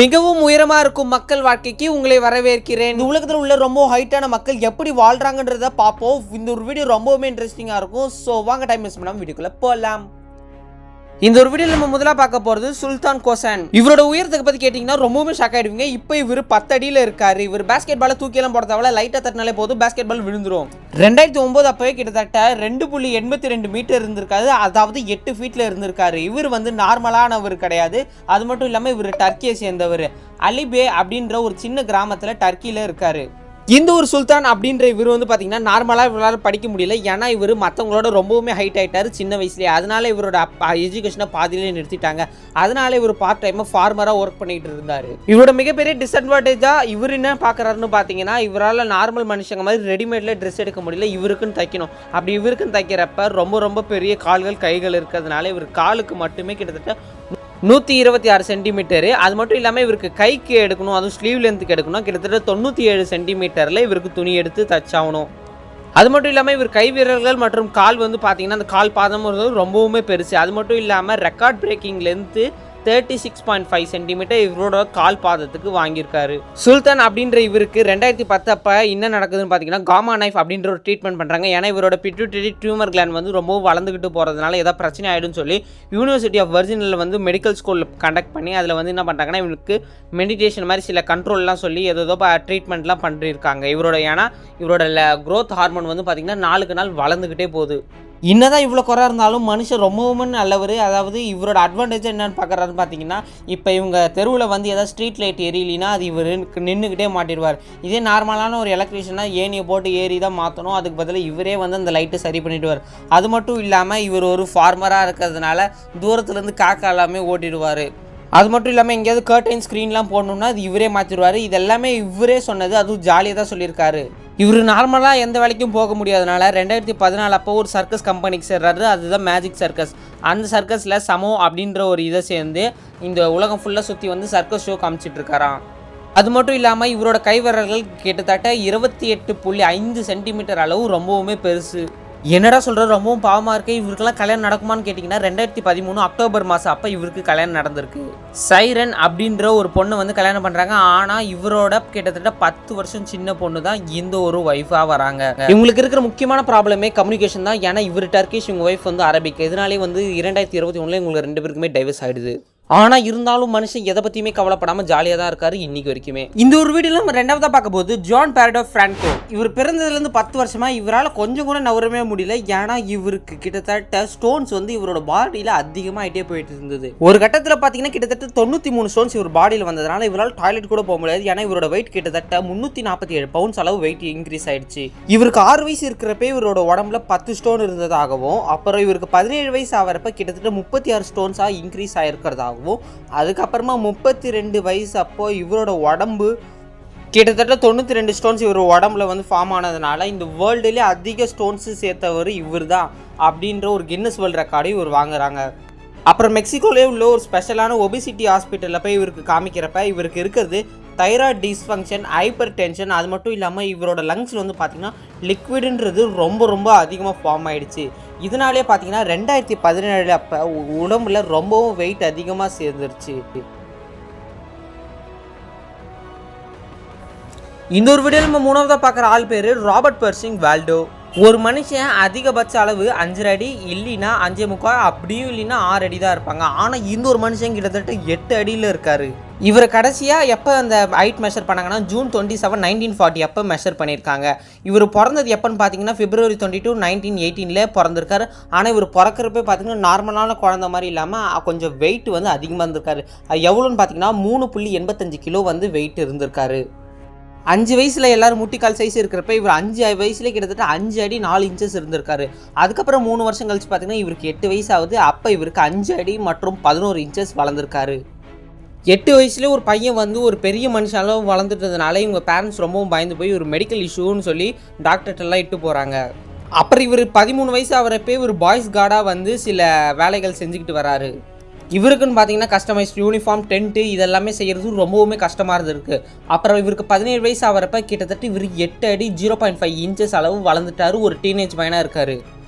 மிகவும் உயரமா இருக்கும் மக்கள் வாழ்க்கைக்கு உங்களை வரவேற்கிறேன். இந்த உலகத்தில் உள்ள ரொம்ப ஹைட்டான மக்கள் எப்படி வாழ்றாங்கன்றத பார்ப்போம். இந்த ஒரு வீடியோ ரொம்பவுமே இன்ட்ரெஸ்டிங்கா இருக்கும். ஸோ வாங்க டைம் வேஸ்ட் பண்ணாம வீடியோக்குள்ள போகலாம். இந்த ஒரு வீடியோவில் நம்ம முதல்ல பார்க்க போகிறது சுல்தான் கோசான். இவரோட உயரத்துக்கு பற்றி கேட்டிங்கன்னா ரொம்பவுமே ஷாக் ஆகிடுவீங்க. இப்போ இவர் 10 அடியில் இருக்காரு. இவர் பேஸ்கெட் பாலை தூக்கியெல்லாம் போட தேவையில்ல, லைட்டாக தட்டினாலே போதும் பேஸ்கெட் பால் விழுந்துரும். 2009 அப்போவே கிட்டத்தட்ட 2.82 மீட்டர் இருந்திருக்காரு, அதாவது 8 ஃபீட்டில் இருந்திருக்காரு. இவர் வந்து நார்மலானவர் கிடையாது. அது மட்டும் இல்லாமல் இவர் டர்க்கியை சேர்ந்தவர். அலிபே அப்படின்ற ஒரு சின்ன கிராமத்தில் டர்க்கியில் இருக்காரு. இந்த ஒரு சுல்தான் அப்படின்ற இவர் வந்து பார்த்தீங்கன்னா நார்மலாக இவரால் படிக்க முடியல. ஏன்னா இவர் மற்றவங்களோட ரொம்பவுமே ஹைட் ஆகிட்டார் சின்ன வயசுலேயே. அதனால இவரோட எஜுகேஷனை பாதியிலே நிறுத்திட்டாங்க. அதனால இவர் பார்ட் டைமாக ஃபார்மராக ஒர்க் பண்ணிட்டு இருந்தார். இவரோட மிகப்பெரிய டிஸ்அட்வான்டேஜாக இவர் என்ன பார்க்குறாருன்னு பார்த்தீங்கன்னா, இவரால் நார்மல் மனுஷங்க மாதிரி ரெடிமேடில் ட்ரெஸ் எடுக்க முடியல. இவருக்குன்னு தைக்கணும். அப்படி இவருக்குன்னு தைக்கிறப்ப ரொம்ப பெரிய கால்கள் கைகள் இருக்கிறதுனால இவர் காலுக்கு மட்டுமே கிட்டத்தட்ட 126 சென்டிமீட்டரு. அது மட்டும் இல்லாமல் இவருக்கு கைக்கு எடுக்கணும், அதுவும் ஸ்லீவ் லென்த்துக்கு எடுக்கணும். கிட்டத்தட்ட 97 சென்டிமீட்டரில் இவருக்கு துணி எடுத்து தச்சாகணும். அது மட்டும் இல்லாமல் இவர் கை வீரர்கள் மற்றும் கால் வந்து பார்த்தீங்கன்னா அந்த கால் பாதம் ரொம்பவுமே பெருசு. அது மட்டும் இல்லாமல் ரெக்கார்ட் பிரேக்கிங் லென்த்து 36.5 சென்டிமீட்டர் இவரோட கால் பாதத்துக்கு வாங்கியிருக்காரு. சுல்தான் அப்படின்ற இவருக்கு 2010 அப்போ என்ன நடக்குதுன்னு பார்த்தீங்கன்னா, காமா நைஃப் அப்படின்ற ஒரு ட்ரீட்மெண்ட் பண்ணுறாங்க. ஏன்னா இவரோட பிட்யூட்டரி டியூமர் கிளாண்ட் வந்து ரொம்பவும் வளர்ந்துக்கிட்டு போகிறதுனால ஏதாவது பிரச்சனை ஆகிடும்னு சொல்லி யூனிவர்சிட்டி ஆஃப் வர்ஜினியில் வந்து மெடிக்கல் ஸ்கூலில் கண்டக்ட் பண்ணி அதில் வந்து என்ன பண்ணுறாங்கன்னா, இவருக்கு மெடிடேஷன் மாதிரி சில கண்ட்ரோல்லாம் சொல்லி ஏதோ ட்ரீட்மெண்ட்லாம் பண்ணியிருக்காங்க. ஏன்னா இவரோட க்ரோத் ஹார்மோன் வந்து பார்த்திங்கன்னா நாளுக்கு நாள் வளர்ந்துக்கிட்டே போகுது. என்னதான் இவ்வளோ குறை இருந்தாலும் மனுஷன் ரொம்பவுமே நல்லவர். அதாவது இவரோட அட்வான்டேஜ் என்னென்னு பார்க்குறாருன்னு பார்த்தீங்கன்னா, இப்போ இவங்க தெருவில் வந்து ஏதாவது ஸ்ட்ரீட் லைட் எரியலினா அது இவர் நின்றுக்கிட்டே மாட்டிடுவார். இதே நார்மலான ஒரு எலக்ட்ரிஷியனாக ஏணியை போட்டு ஏறி தான் மாற்றணும். அதுக்கு பதிலாக இவரே வந்து அந்த லைட்டை சரி பண்ணிவிடுவார். அது மட்டும் இல்லாமல் இவர் ஒரு ஃபார்மராக இருக்கிறதுனால தூரத்துலேருந்து காக்கா எல்லாமே ஓட்டிடுவார். அது மட்டும் இல்லாமல் எங்கேயாவது கர்டைன் ஸ்க்ரீன்லாம் போடணுன்னா அது இவரே மாற்றிடுவார். இது எல்லாமே இவரே சொன்னது, அதுவும் ஜாலியாக தான் சொல்லியிருக்காரு. இவர் நார்மலாக எந்த வேலைக்கும் போக முடியாதனால 2014 அப்போ ஒரு சர்க்கஸ் கம்பெனிக்கு சேர்றாரு. அதுதான் மேஜிக் சர்க்கஸ். அந்த சர்க்கஸில் சமோ அப்படின்ற ஒரு இதை சேர்ந்து இந்த உலகம் ஃபுல்லாக சுற்றி வந்து சர்க்கஸ் ஷோ காமிச்சிட்ருக்காராம். அது மட்டும் இல்லாமல் இவரோட கைவிரல்கள் கிட்டத்தட்ட 28.5 சென்டிமீட்டர் அளவு ரொம்பவுமே பெருசு. என்னடா சொல்கிற, ரொம்பவும் பாவமாக இருக்குது. இவருக்கெல்லாம் கல்யாணம் நடக்குமான்னு கேட்டிங்கன்னா, 2013 அக்டோபர் மாதம் அப்போ இவருக்கு கல்யாணம் நடந்திருக்கு. சைரன் அப்படின்ற ஒரு பொண்ணு வந்து கல்யாணம் பண்ணுறாங்க. ஆனால் இவரோட கிட்டத்தட்ட 10 வருஷம் சின்ன பொண்ணு தான் இந்த ஒரு ஒய்ஃபாக வராங்க. இவங்களுக்கு இருக்கிற முக்கியமான ப்ராப்ளமே கம்யூனிகேஷன் தான். ஏன்னா இவர் டர்க்கிஷ், இவங்க ஒய்ஃப் வந்து அரபிக். இதனாலே வந்து 2021 இவங்களுக்கு 2 பேருக்குமே டைவர்ஸ் ஆகிடுது. ஆனால் இருந்தாலும் மனுஷன் எதை பற்றியுமே கவலைப்படாமல் ஜாலியாக தான் இருக்காரு இன்னைக்கு வரைக்குமே. இந்த ஒரு வீடியோவில் நம்ம ரெண்டாவதாக பார்க்க போது ஜான் பேரடோ ஃப்ரான்கோ. இவர் பிறந்ததுலேருந்து 10 வருஷமாக இவரால் கொஞ்சம் கூட நவரவே முடியல. ஏன்னா இவருக்கு கிட்டத்தட்ட ஸ்டோன்ஸ் வந்து இவரோட பாடியில் அதிகமாகிட்டே போயிட்டு இருந்தது. ஒரு கட்டத்தில் பார்த்தீங்கன்னா கிட்டத்தட்ட 93 ஸ்டோன்ஸ் இவர் பாடியில் வந்ததுனால இவரால் டாய்லெட் கூட போக முடியாது. ஏன்னா இவரோட வெயிட் கிட்டத்தட்ட 347 பவுண்ட்ஸ் அளவு வெயிட் இன்க்ரீஸ் ஆயிடுச்சு. இவருக்கு 6 வயசு இருக்கிறப்ப இவரோட உடம்புல 10 ஸ்டோன் இருந்ததாகவும், அப்புறம் இவருக்கு 17 வயசு ஆகிறப்ப கிட்டத்தட்ட 36 ஸ்டோன்ஸாக இன்க்ரீஸ் ஆகிருக்கிறதாகவும், அதுக்கப்புறமா 32 வயசு அப்போ இவரோட உடம்பு கிட்டத்தட்ட 92 ஸ்டோன்ஸ் இவர் உடம்புல வந்து ஃபார்ம் ஆனதுனால இந்த வேர்ல்டுலேயே அதிக ஸ்டோன்ஸ் சேர்த்தவர் இவர் தான் அப்படின்ற ஒரு கின்னஸ் வேர்ல்டு ரெக்கார்டை இவர் வாங்குறாங்க. அப்புறம் மெக்சிகோலே உள்ள ஒரு ஸ்பெஷலான ஒபிசிட்டி ஹாஸ்பிட்டலில் போய் இவருக்கு காமிக்கிறப்ப இவருக்கு இருக்கிறது தைராய்டு டிஸ்ஃபங்க்ஷன், ஹைப்பர் டென்ஷன். அது மட்டும் இல்லாமல் இவரோட லங்ஸில் வந்து பார்த்திங்கன்னா லிக்விடுன்றது ரொம்ப அதிகமாக ஃபார்ம் ஆகிடுச்சு. இதனாலே பார்த்தீங்கன்னா 2017 அப்போ உடம்புல ரொம்பவும் வெயிட் அதிகமாக சேர்ந்துருச்சு. இந்த ஒரு வீடியோவில் நம்ம மூணாவதாக பார்க்குற ஆள் பேர் ராபர்ட் பெர்சிங் வால்டோ. ஒரு மனுஷன் அதிகபட்ச அளவு 5 அடி இல்லைன்னா 5.25, அப்படியும் இல்லைன்னா 6 அடி தான் இருப்பாங்க. ஆனால் இந்த ஒரு மனுஷன் கிட்டத்தட்ட 8 அடியில் இருக்காரு. இவர் கடைசியாக எப்போ அந்த ஹைட் மெஷர் பண்ணாங்கன்னா ஜூன் 27, 1940 அப்போ மெஷர் பண்ணியிருக்காங்க. இவர் பிறந்தது எப்போன்னு பார்த்தீங்கன்னா February 22, 1918 பிறந்திருக்காரு. ஆனால் இவர் பிறக்கிறப்ப பார்த்தீங்கன்னா நார்மலான குழந்த மாதிரி இல்லாமல் கொஞ்சம் வெயிட் வந்து அதிகமாக இருந்திருக்காரு. அது எவ்வளோன்னு பார்த்தீங்கன்னா 3.85 கிலோ வந்து வெயிட் இருந்திருக்காரு. 5 வயசில் எல்லோரும் முட்டிக்கால் சைஸ் இருக்கிறப்ப இவர் 5 வயசுலேயே கிட்டத்தட்ட 5 அடி 4 இன்ச்சஸ் இருந்திருக்காரு. அதுக்கப்புறம் 3 வருஷம் கழிச்சு பார்த்தீங்கன்னா இவருக்கு 8 வயசு ஆகுது. அப்போ இவருக்கு 5 அடி மற்றும் 11 இன்ச்சஸ் வளர்ந்துருக்காரு. 8 வயசுலேயே ஒரு பையன் வந்து ஒரு பெரிய மனுஷனாலும் வளர்ந்துட்டதுனால இவங்க பேரண்ட்ஸ் ரொம்பவும் பயந்து போய் ஒரு மெடிக்கல் இஷ்யூன்னு சொல்லி டாக்டர்கிட்டலாம் இட்டு போகிறாங்க. அப்புறம் இவர் 13 வயசு ஆகிறப்பே ஒரு பாய்ஸ் கார்டாக வந்து சில வேலைகள் செஞ்சுக்கிட்டு வராரு. இவருக்குன்னு பார்த்தீங்கன்னா கஸ்டமைஸ்ட் யூனிஃபார்ம், டென்ட்டு இதெல்லாமே செய்கிறது ரொம்பவுமே கஷ்டமாக இருந்திருக்கு. அப்புறம் இவருக்கு 17 வயசு ஆகிறப்ப கிட்டத்தட்ட இவர் 8 அடி 0.5 இன்ச்சஸ் அளவு வளர்ந்துட்டாரு. ஒரு டீனேஜ் பையனாக இருக்கார்.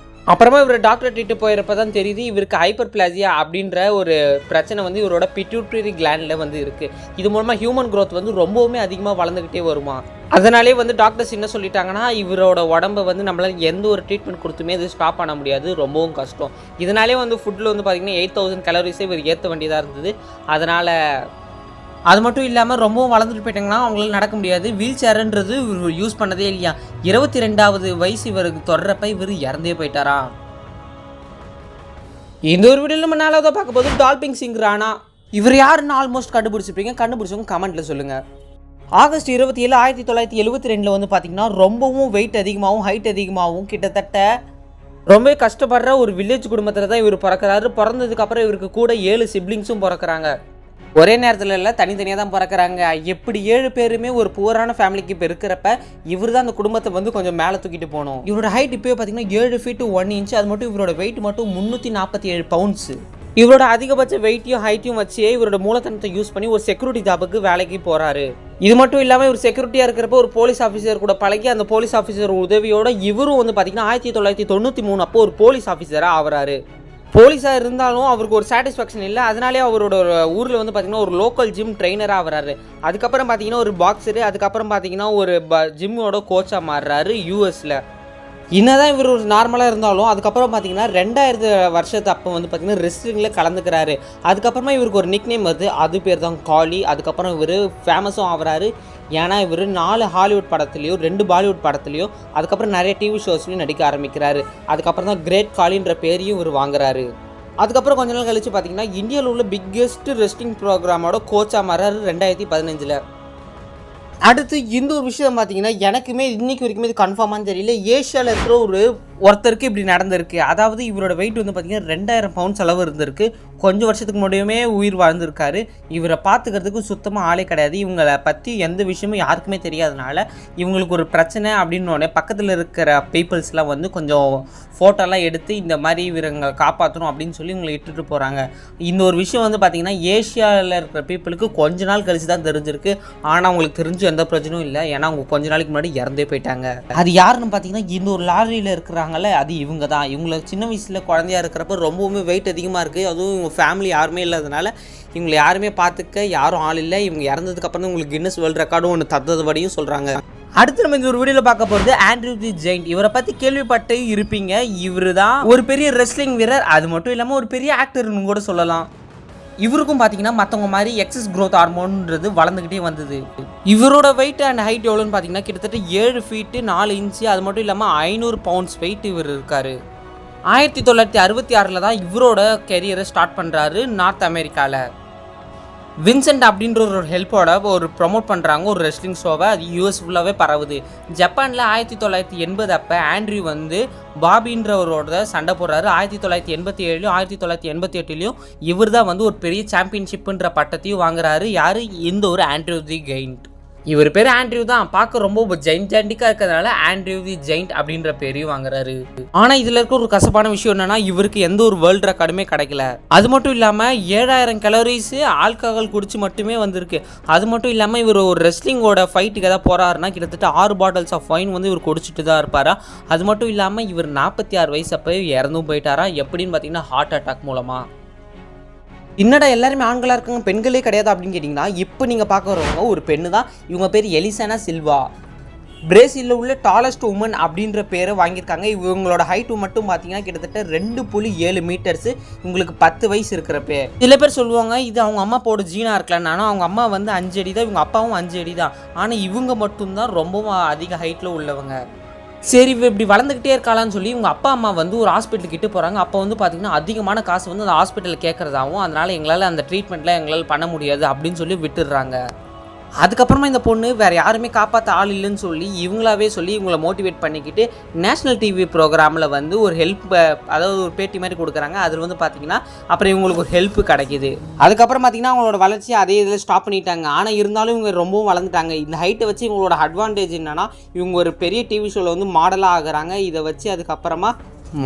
அப்புறமா இவர் டாக்டர் ட்ரீட்டு போயிருப்ப தான் தெரியுது இவருக்கு ஹைப்பர் பிளாசியா அப்படின்ற ஒரு பிரச்சனை வந்து இவரோட பிட்யூட்டரி கிளாண்டில் வந்து இருக்குது. இது மூலமாக ஹியூமன் க்ரோத் வந்து ரொம்பவுமே அதிகமாக வளர்ந்துக்கிட்டே வருமா. அதனாலே வந்து டாக்டர்ஸ் என்ன சொல்லிட்டாங்கன்னா இவரோட உடம்பை வந்து நம்மளால் எந்த ஒரு ட்ரீட்மெண்ட் கொடுத்துமே அது ஸ்டாப் பண்ண முடியாது, ரொம்பவும் கஷ்டம். இதனாலே வந்து ஃபுட்டில் வந்து பார்த்திங்கன்னா 8000 கலோரிஸே இவர் ஏற்ற வேண்டியதாக இருந்தது. அதனால் அது மட்டும் இல்லாமல் ரொம்பவும் வளர்ந்துட்டு போயிட்டாங்கன்னா அவங்களால நடக்க முடியாது. வீல் சேருன்றது இவர் யூஸ் பண்ணதே இல்லையா. 22வது வயசு இவருக்கு தொடரப்ப இவர் இறந்தே போயிட்டாரா. இந்த ஒரு வீடியோவில் நம்ம நாலாவதாக பார்க்க போது டால்பின் சிங் ராணா. இவர் யாருன்னு ஆல்மோஸ்ட் கண்டுபிடிச்சிருப்பீங்க. கண்டுபிடிச்சவங்க கமெண்ட்டில் சொல்லுங்கள். ஆகஸ்ட் 27, 1972 வந்து பார்த்திங்கன்னா ரொம்பவும் வெயிட் அதிகமாகவும் ஹைட் அதிகமாகவும் கிட்டத்தட்ட ரொம்ப கஷ்டப்படுற ஒரு வில்லேஜ் குடும்பத்தில் தான் இவர் பிறக்கிறாரு. பிறந்ததுக்கப்புறம் இவருக்கு கூட 7 சிப்ளிங்ஸும் பிறக்கிறாங்க. ஒரே நேரத்தில் இல்லை, தனித்தனியாக தான் பிறக்கிறாங்க. எப்படி 7 பேருமே ஒரு புவரான ஃபேமிலிக்கு இப்போ இருக்கிறப்ப இவர் தான் அந்த குடும்பத்தை வந்து கொஞ்சம் மேலே தூக்கிட்டு போகணும். இவரோட ஹைட் இப்போ பார்த்தீங்கன்னா 7 feet 1 inch. அது மட்டும் இவரோட வெயிட் மட்டும் 347 pounds. இவரோட அதிகபட்ச வெயிட்டையும் ஹைட்டையும் வச்சே இவரோட மூலத்தனத்தை யூஸ் பண்ணி ஒரு செக்யூரிட்டி ஜாபுக்கு வேலைக்கு போகிறாரு. இது மட்டும் இல்லாமல் இவர் செக்யூரிட்டியாக இருக்கிறப்ப ஒரு போலீஸ் ஆஃபீஸர் கூட பழகி அந்த போலீஸ் ஆஃபீஸர் உதவியோட இவரும் வந்து பார்த்தீங்கன்னா 1993 அப்போ ஒரு போலீஸ் ஆஃபீஸராக ஆகிறாரு. போலீஸாக இருந்தாலும் அவருக்கு ஒரு சாட்டிஸ்ஃபேக்ஷன் இல்லை. அதனாலே அவரோட ஊரில் வந்து பார்த்திங்கன்னா ஒரு லோக்கல் ஜிம் ட்ரெயினராக வர்றாரு. அதுக்கப்புறம் பார்த்திங்கன்னா ஒரு பாக்ஸரு, அதுக்கப்புறம் பார்த்திங்கன்னா ஒரு ஜிம்மோட கோச்சாக மாறுறாரு யூஎஸில். என்னதான் இவர் ஒரு நார்மலாக இருந்தாலும் அதுக்கப்புறம் பார்த்தீங்கன்னா 2000 வருஷத்து அப்போ வந்து பார்த்திங்கன்னா ரெஸ்லிங்கில் கலந்துக்கிறாரு. அதுக்கப்புறமா இவருக்கு ஒரு நிக் நேம் வருது, அது பேர் தான் காலி. அதுக்கப்புறம் இவர் ஃபேமஸும் ஆகிறாரு. ஏன்னா இவர் 4 ஹாலிவுட் படத்துலையும் 2 பாலிவுட் படத்துலையும் அதுக்கப்புறம் நிறைய டிவி ஷோஸ்லையும் நடிக்க ஆரம்பிக்கிறாரு. அதுக்கப்புறம் தான் கிரேட் காலின்ற பேரையும் இவர் வாங்குறாரு. அதுக்கப்புறம் கொஞ்ச நாள் கழிச்சு பார்த்தீங்கன்னா இந்தியாவில் உள்ள பிக்கெஸ்ட் ரெஸ்லிங் ப்ரோக்ராமோட கோச்சாக மாறாரு 2015. அடுத்து இந்த ஒரு விஷயம் பார்த்தீங்கன்னா எனக்குமே இன்றைக்கி வரைக்குமே இது கன்ஃபார்மானு தெரியல. ஏஷியாவில் இருக்கிற ஒருத்தருக்கு இப்படி நடந்திருக்கு. அதாவது இவரோட வெயிட் வந்து பார்த்திங்கன்னா 2000 pounds அளவு இருந்திருக்கு. கொஞ்சம் வருஷத்துக்கு முன்னாடியுமே உயிர் வாழ்ந்திருக்காரு. இவரை பார்த்துக்கிறதுக்கு சுத்தமாக ஆளே கிடையாது. இவங்களை பற்றி எந்த விஷயமும் யாருக்குமே தெரியாதனால இவங்களுக்கு ஒரு பிரச்சனை அப்படின்னோடனே பக்கத்தில் இருக்கிற பீப்புள்ஸ்லாம் வந்து கொஞ்சம் ஃபோட்டோலாம் எடுத்து இந்த மாதிரி இவங்க காப்பாற்றணும் அப்படின்னு சொல்லி இவங்களை இட்டுட்டு போகிறாங்க. இந்த ஒரு விஷயம் வந்து பார்த்திங்கன்னா ஏஷியாவில் இருக்கிற பீப்புளுக்கு கொஞ்ச நாள் கழிச்சு தான் தெரிஞ்சிருக்கு. ஆனால் அவங்களுக்கு தெரிஞ்சு எந்த பிரச்சனையும் இல்லை. ஏன்னா அவங்க கொஞ்ச நாளைக்கு முன்னாடி இறந்தே போயிட்டாங்க. அது யாருன்னு பார்த்தீங்கன்னா இந்த ஒரு லாரியில் இருக்கிறாங்கல்ல, அது இவங்க தான். இவங்களை சின்ன வயசில் குழந்தையா இருக்கிறப்ப ரொம்பவுமே வெயிட் அதிகமாக இருக்குது. அதுவும் இவங்க ஃபேமிலி யாருமே இல்லாதனால இவங்களை யாருமே பார்த்துக்க யாரும் ஆள் இல்லை. இவங்க இறந்ததுக்கப்புறம் உங்களுக்கு கின்னஸ் வேர்ல்ட் ரெக்கார்டும் ஒன்று தந்ததுபடியும் சொல்கிறாங்க. அடுத்து நம்ம இந்த ஒரு வீடியோவில் பார்க்க போகிறது ஆண்ட்ரூ தி ஜெயிண்ட். இவரை பற்றி கேள்விப்பட்டு இருப்பீங்க. இவர் தான் ஒரு பெரிய ரெஸ்லிங் வீரர். அது மட்டும் இல்லாமல் ஒரு பெரிய ஆக்டர்னு கூட சொல்லலாம். இவருக்கும் பார்த்தீங்கன்னா மற்றவங்க மாதிரி எக்ஸஸ் க்ரோத் ஹார்மோன்றது வளர்ந்துக்கிட்டே வந்தது. இவரோட வெயிட் அண்ட் ஹைட் எவ்வளோன்னு பார்த்தீங்கன்னா கிட்டத்தட்ட 7 feet 4 inch. அது மட்டும் இல்லாமல் 500 pounds வெயிட் இவர் இருக்கார். 1966 தான் இவரோட கெரியரை ஸ்டார்ட் பண்ணுறாரு நார்த் அமெரிக்காவில். வின்சென்ட் அப்படின்ற ஒரு ஹெல்ப்போட ஒரு ப்ரொமோட் பண்ணுறாங்க ஒரு ரெஸ்லிங் ஷோவை. அது யூஎஸ் ஃபுல்லாகவே பரவுது. ஜப்பானில் 1980 அப்போ ஆண்ட்ரூ வந்து பாபின்றவரோட சண்டை போடுறாரு. 1987 1988 இவர் தான் வந்து ஒரு பெரிய சாம்பியன்ஷிப்புன்ற பட்டத்தையும் வாங்குறாரு. யார்? இந்த ஒரு ஆண்ட்ரூ தி ஜெயிண்ட். இவர் பேர் ஆண்ட்ரூ தான். பார்க்க ரொம்ப ஜெயிண்டாண்டிக்காக இருக்கிறதுனால ஆண்ட்ரூ தி ஜெயிண்ட் அப்படின்ற பேரையும் வாங்குறாரு. ஆனால் இதில் இருக்க ஒரு கசப்பான விஷயம் என்னன்னா இவருக்கு எந்த ஒரு வேர்ல்டு ரெக்கார்டுமே கிடைக்கல. அது மட்டும் இல்லாமல் 7000 கலோரிஸ் ஆல்கஹால் குடிச்சு மட்டுமே வந்திருக்கு. அது மட்டும் இல்லாமல் இவர் ஒரு ரெஸ்லிங்கோட ஃபைட்டுக்கு எதாவது போகிறாருன்னா கிட்டத்தட்ட 6 bottles of wine வந்து இவர் குடிச்சிட்டு தான் இருப்பாரா. அது மட்டும் இல்லாமல் இவர் 46 வயசு அப்போ இறந்தும் போயிட்டாரா. எப்படின்னு பார்த்தீங்கன்னா ஹார்ட் அட்டாக் மூலமாக. என்னடா எல்லாருமே ஆண்களாக இருக்காங்க பெண்களே கிடையாது அப்படின்னு கேட்டிங்கன்னா இப்போ நீங்கள் பார்க்க வரவங்க ஒரு பெண்ணு தான். இவங்க பேர் எலிசானா சில்வா. பிரேசிலில் உள்ள டாலஸ்ட் உமன் அப்படின்ற பேரை வாங்கியிருக்காங்க. இவங்களோட ஹைட்டு மட்டும் பார்த்தீங்கன்னா கிட்டத்தட்ட 2.7 meters. இவங்களுக்கு 10 வயசு இருக்கிறப்ப சில பேர் சொல்லுவாங்க இது அவங்க அம்மா போட ஜீனாக இருக்கலாம். ஆனால் அவங்க அம்மா வந்து 5 அடி தான், இவங்க அப்பாவும் 5 அடி தான். ஆனால் இவங்க மட்டும்தான் ரொம்பவும் அதிக ஹைட்டில் உள்ளவங்க. சரி இப்படி வளர்ந்துக்கிட்டே இருக்காளான்னு சொல்லி இவங்க அப்பா அம்மா வந்து ஒரு ஹாஸ்பிட்டல் கிட்ட போகிறாங்க. அப்போ வந்து பார்த்திங்கன்னா அதிகமான காசு வந்து அந்த ஹாஸ்பிட்டலில் கேட்குறதாகவும் அதனால் எங்களால் அந்த ட்ரீட்மெண்ட்டில் எங்களால் பண்ண முடியாது அப்படின்னு சொல்லி விட்டுடுறாங்க. அதுக்கப்புறமா இந்த பொண்ணு வேறு யாருமே காப்பாற்ற ஆள் இல்லைன்னு சொல்லி இவங்களாவே சொல்லி இவங்களை மோட்டிவேட் பண்ணிக்கிட்டு நேஷ்னல் டிவி ப்ரோக்ராமில் வந்து ஒரு ஹெல்ப், அதாவது ஒரு பேட்டி மாதிரி கொடுக்குறாங்க. அதில் வந்து பார்த்திங்கன்னா அப்புறம் இவங்களுக்கு ஒரு ஹெல்ப் கிடைக்கிது. அதுக்கப்புறம் பார்த்திங்கன்னா அவங்களோட வளர்ச்சி அதே இதில் ஸ்டாப் பண்ணிட்டாங்க. ஆனால் இருந்தாலும் இவங்க ரொம்பவும் வளர்ந்துட்டாங்க. இந்த ஹைட்டை வச்சு இவங்களோட அட்வான்டேஜ் என்னென்னா இவங்க ஒரு பெரிய டிவி ஷோவில் வந்து மாடலாக ஆகுறாங்க. இதை வச்சு அதுக்கப்புறமா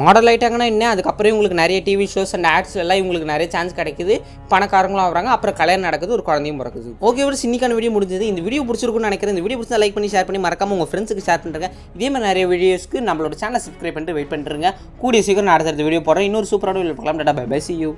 மாடல் ஆகிட்டாங்கன்னா என்ன, அதுக்கப்புறம் உங்களுக்கு நிறைய டிவி ஷோஸ் அண்ட் ஆட்ஸ் எல்லாம் இவங்களுக்கு நிறைய சான்ஸ் கிடைக்குது, பணக்காரங்களும் ஆகிறாங்க, அப்புறம் கல்யாணம் நடக்குது, ஒரு குழந்தையும் பிறக்குது. ஓகே ஒரு இன்னைக்கான வீடியோ முடிஞ்சது. இந்த வீடியோ பிடிச்சிருக்குன்னு நினைக்கிறேன். இந்த வீடியோ பிடிச்சா லைக் பண்ணி ஷேர் பண்ணி மறக்காம உங்கள் ஃப்ரெண்ட்ஸுக்கு ஷேர் பண்ணுறேன். இதே மாதிரி நிறைய வீடியோஸ்க்கு நம்மளோட சேனலை சப்ஸ்கிரைப் பண்ணிட்டு வெயிட் பண்ணுறேங்க. கூடிய சீக்கிரம் நான் அடுத்த வீடியோ போடுறேன். இன்னொரு சூப்பரான வீடியோ பார்க்கலாம். Tata bye bye, see you.